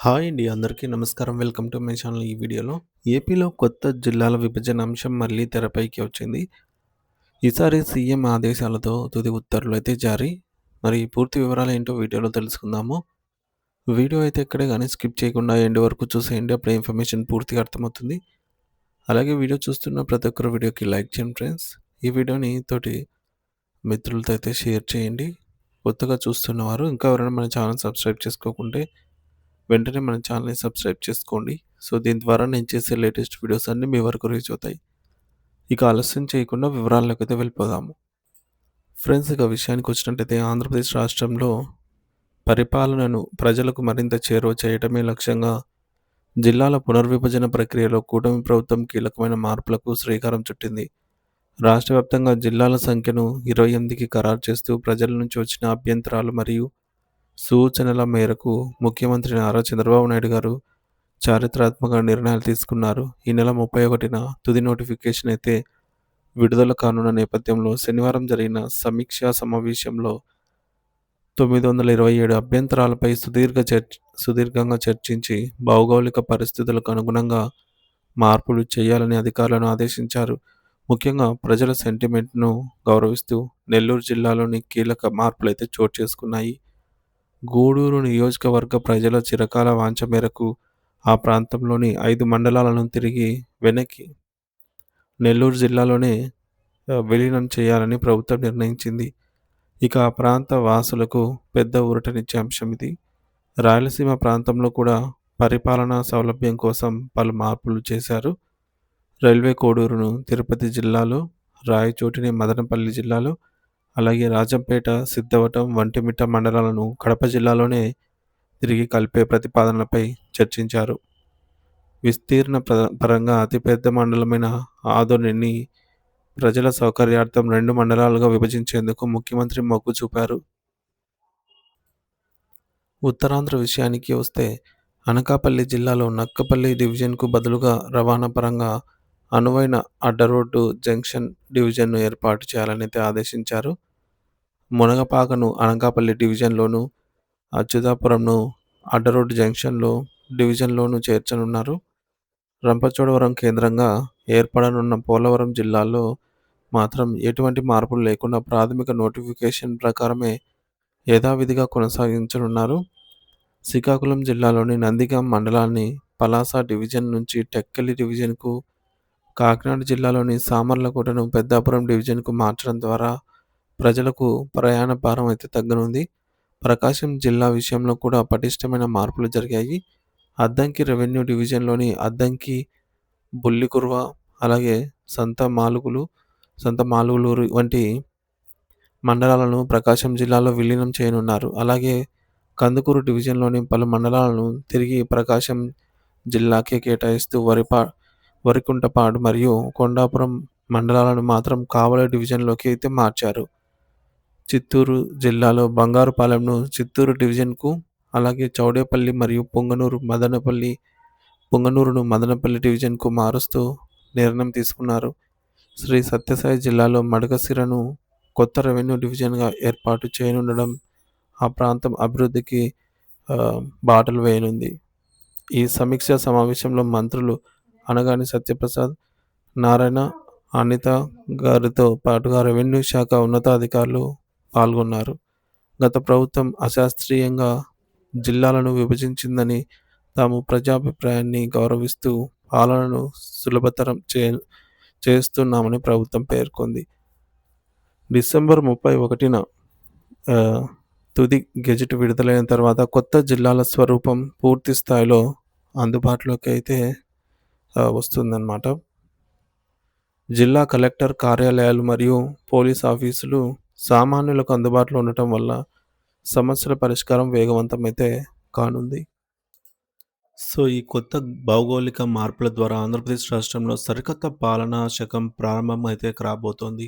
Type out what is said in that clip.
Hi అండి. అందరికీ నమస్కారం. Welcome to my channel. ఈ వీడియోలో ఏపీలో కొత్త జిల్లాల విభజన అంశం మళ్ళీ తెరపైకి వచ్చింది. ఈసారి సీఎం ఆదేశాలతో తుది ఉత్తర్వులైతే జారీ. మరి పూర్తి వివరాలేంటో వీడియోలో తెలుసుకుందాము. వీడియో అయితే ఎక్కడే గానీ స్కిప్ చేయకుండా ఎండ్ వరకు చూసేయండి. అప్పుడే ఇన్ఫర్మేషన్ పూర్తిగా అర్థమవుతుంది. అలాగే వీడియో చూస్తున్న ప్రతి ఒక్కరు వీడియోకి లైక్ చేయండి ఫ్రెండ్స్. ఈ వీడియోని తోటి మిత్రులతో అయితే షేర్ చేయండి. కొత్తగా చూస్తున్నవారు ఇంకా ఎవరైనా మన ఛానల్ సబ్స్క్రైబ్ చేసుకోకుంటే వెంటనే మన ఛానల్‌ని సబ్స్క్రైబ్ చేసుకోండి. సో, దీని ద్వారా నేను చేసే లేటెస్ట్ వీడియోస్ అన్నీ మీ వరకు రీచ్ అవుతాయి. ఇక ఆలస్యం చేయకుండా వివరాల్లోకైతే వెళ్ళిపోదాము. ఫ్రెండ్స్, ఇక విషయానికొచ్చినట్టయితే ఆంధ్రప్రదేశ్ రాష్ట్రంలో పరిపాలనను ప్రజలకు మరింత చేరువ చేయటమే లక్ష్యంగా జిల్లాల పునర్విభజన ప్రక్రియలో కూటమి ప్రభుత్వం కీలకమైన మార్పులకు శ్రీకారం చుట్టింది. రాష్ట్ర వ్యాప్తంగా జిల్లాల సంఖ్యను 28కి ఖరారు చేస్తూ ప్రజల నుంచి వచ్చిన అభ్యంతరాలు మరియు సూచనల మేరకు ముఖ్యమంత్రి నారా చంద్రబాబు నాయుడు గారు చారిత్రాత్మక నిర్ణయాలు తీసుకున్నారు. ఈ నెల 31న తుది నోటిఫికేషన్ అయితే విడుదల కానున్న నేపథ్యంలో శనివారం జరిగిన సమీక్షా సమావేశంలో 927 అభ్యంతరాలపై సుదీర్ఘంగా చర్చించి భౌగోళిక పరిస్థితులకు అనుగుణంగా మార్పులు చేయాలని అధికారులను ఆదేశించారు. ముఖ్యంగా ప్రజల సెంటిమెంట్‌ను గౌరవిస్తూ నెల్లూరు జిల్లాలోని కీలక మార్పులైతే చోటు చేసుకున్నాయి. గూడూరు నియోజకవర్గ ప్రజల చిరకాల వాంఛ మేరకు ఆ ప్రాంతంలోని 5 మండలాలను తిరిగి వెనక్కి నెల్లూరు జిల్లాలోనే విలీనం చేయాలని ప్రభుత్వం నిర్ణయించింది. ఇక ఆ ప్రాంత వాసులకు పెద్ద ఊరటనిచ్చే అంశం ఇది. రాయలసీమ ప్రాంతంలో కూడా పరిపాలనా సౌలభ్యం కోసం పలు మార్పులు చేశారు. రైల్వే కోడూరును తిరుపతి జిల్లాలో, రాయచోటిని మదనపల్లి జిల్లాలో, అలాగే రాజంపేట, సిద్ధవటం, వంటిమిట్ట మండలాలను కడప జిల్లాలోనే తిరిగి కలిపే ప్రతిపాదనలపై చర్చించారు. విస్తీర్ణ పరంగా అతిపెద్ద మండలమైన ఆదోనిని ప్రజల సౌకర్యార్థం 2 మండలాలుగా విభజించేందుకు ముఖ్యమంత్రి మొగ్గు చూపారు. ఉత్తరాంధ్ర విషయానికి వస్తే అనకాపల్లి జిల్లాలో నక్కపల్లి డివిజన్‌కు బదులుగా రవాణా పరంగా అనువైన అడ్డరోడ్డు జంక్షన్ డివిజన్‌ను ఏర్పాటు చేయాలనైతే ఆదేశించారు. మునగపాకను అనకాపల్లి డివిజన్‌లోను, అచ్యుతాపురంను అడ్డరోడ్డు డివిజన్‌లోను చేర్చనున్నారు. రంపచోడవరం కేంద్రంగా ఏర్పడనున్న పోలవరం జిల్లాలో మాత్రం ఎటువంటి మార్పులు లేకుండా ప్రాథమిక నోటిఫికేషన్ ప్రకారమే యథావిధిగా కొనసాగించనున్నారు. శ్రీకాకుళం జిల్లాలోని నందిగాం మండలాన్ని పలాస డివిజన్ నుంచి టెక్కలి డివిజన్‌కు, కాకినాడ జిల్లాలోని సామర్లకోటను పెద్దాపురం డివిజన్‌కు మార్చడం ద్వారా ప్రజలకు ప్రయాణ భారం అయితే తగ్గనుంది. ప్రకాశం జిల్లా విషయంలో కూడా పటిష్టమైన మార్పులు జరిగాయి. అద్దంకి రెవెన్యూ డివిజన్‌లోని అద్దంకి, బుల్లికుర్వ, అలాగే సంతమాలుగులూరు వంటి మండలాలను ప్రకాశం జిల్లాలో విలీనం చేయనున్నారు. అలాగే కందుకూరు డివిజన్‌లోని పలు మండలాలను తిరిగి ప్రకాశం జిల్లాకే కేటాయిస్తూ వరికుంటపాడు మరియు కొండాపురం మండలాలను మాత్రం కావలి డివిజన్‌లోకి అయితే మార్చారు. చిత్తూరు జిల్లాలో బంగారుపాలెంను చిత్తూరు డివిజన్‌కు, అలాగే చౌడేపల్లి మరియు పుంగనూరును మదనపల్లి డివిజన్‌కు మారుస్తూ నిర్ణయం తీసుకున్నారు. శ్రీ సత్యసాయి జిల్లాలో మడకశిరను కొత్త రెవెన్యూ డివిజన్‌గా ఏర్పాటు చేయనుండడం ఆ ప్రాంతం అభివృద్ధికి బాటలు వేయనుంది. ఈ సమీక్షా సమావేశంలో మంత్రులు అనగాని సత్యప్రసాద్, నారాయణ, అనిత గారితో పాటుగా రెవెన్యూ శాఖ ఉన్నతాధికారులు పాల్గొన్నారు. గత ప్రభుత్వం అశాస్త్రీయంగా జిల్లాలను విభజించిందని, తాము ప్రజాభిప్రాయాన్ని గౌరవిస్తూ పాలనను సులభతరం చేస్తున్నామని ప్రభుత్వం పేర్కొంది. డిసెంబర్ 31న తుది గెజెట్ విడుదలైన తర్వాత కొత్త జిల్లాల స్వరూపం పూర్తి స్థాయిలో అందుబాటులోకి అయితే వస్తుందన్నమాట. జిల్లా కలెక్టర్ కార్యాలయాలు మరియు పోలీస్ ఆఫీసులు సామాన్యులకు అందుబాటులో ఉండటం వల్ల సమస్యల పరిష్కారం వేగవంతమైతే కానుంది. సో, ఈ కొత్త భౌగోళిక మార్పుల ద్వారా ఆంధ్రప్రదేశ్ రాష్ట్రంలో సరికొత్త పాలనా శకం ప్రారంభం అయితే కాబోతోంది.